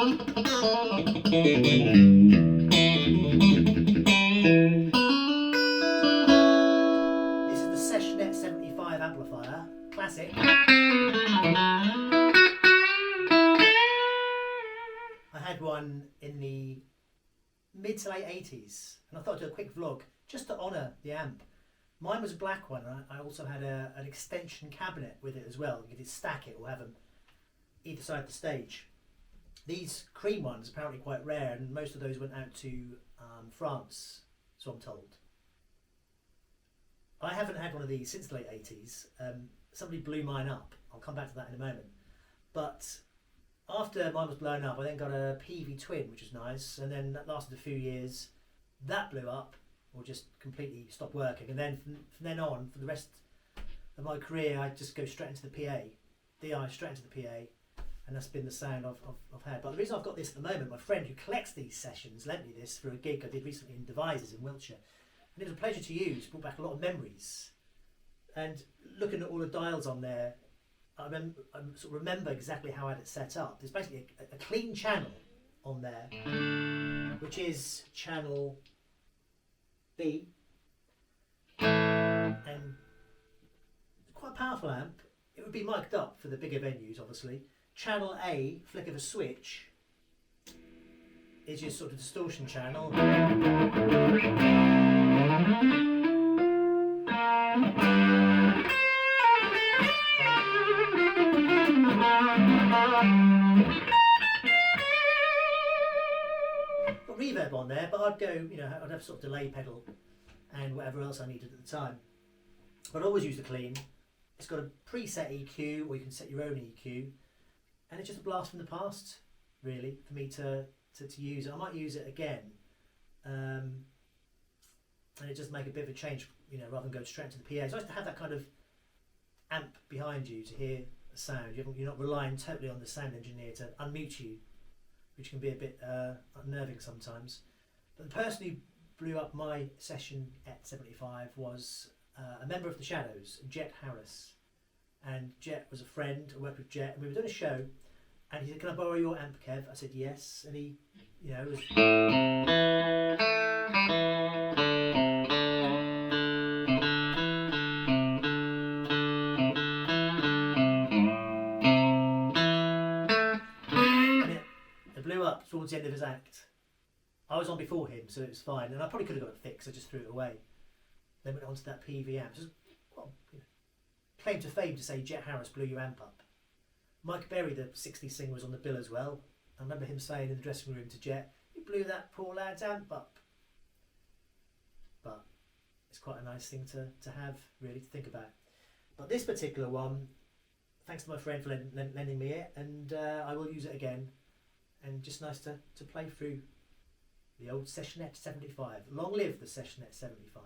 This is the Sessionette 75 amplifier, classic. I had one in the mid to late 80s, and I thought I'd do a quick vlog just to honour the amp. Mine was a black one, and I also had an extension cabinet with it as well. You could stack it or have them either side of the stage. These cream ones are apparently quite rare, and most of those went out to France, so I'm told. I haven't had one of these since the late 80s. Somebody blew mine up. I'll come back to that in a moment. But after mine was blown up, I then got a PV Twin, which was nice, and then that lasted a few years. That blew up, or just completely stopped working, and then from then on, for the rest of my career, I just go straight into the PA, DI straight into the PA, and that's been the sound I've had. But the reason I've got this at the moment, my friend who collects these sessions lent me this for a gig I did recently in Devizes in Wiltshire, and it was a pleasure to use. Brought back a lot of memories, and looking at all the dials on there, I sort of remember exactly how I had it set up. There's basically a clean channel on there, which is channel B, and quite a powerful amp. It would be mic'd up for the bigger venues, obviously. Channel A, flick of a switch, is your sort of distortion channel. Got reverb on there, but I'd go, I'd have sort of delay pedal and whatever else I needed at the time. But I'd always use the clean. It's got a preset EQ, or you can set your own EQ, and it's just a blast from the past, really, for me to use it. I might use it again, and it just make a bit of a change, rather than go straight to the PA. It's nice to have that kind of amp behind you to hear the sound. You're not relying totally on the sound engineer to unmute you, which can be a bit unnerving sometimes. But the person who blew up my Sessionette 75 was a member of the Shadows, Jet Harris. And Jet was a friend. I worked with Jet, and we were doing a show, and he said, "Can I borrow your amp, Kev?" I said yes, and he, was and it blew up towards the end of his act. I was on before him, so it was fine, and I probably could have got it fixed. I just threw it away. Then went on to that PV amp. Just, claim to fame to say Jet Harris blew your amp up. Mike Berry, the 60s singer, was on the bill as well. I remember him saying in the dressing room to Jet, "You blew that poor lad's amp up." But it's quite a nice thing to have, really, to think about. But this particular one, thanks to my friend for lending me it, and I will use it again. And just nice to play through the old Sessionette 75. Long live the Sessionette 75.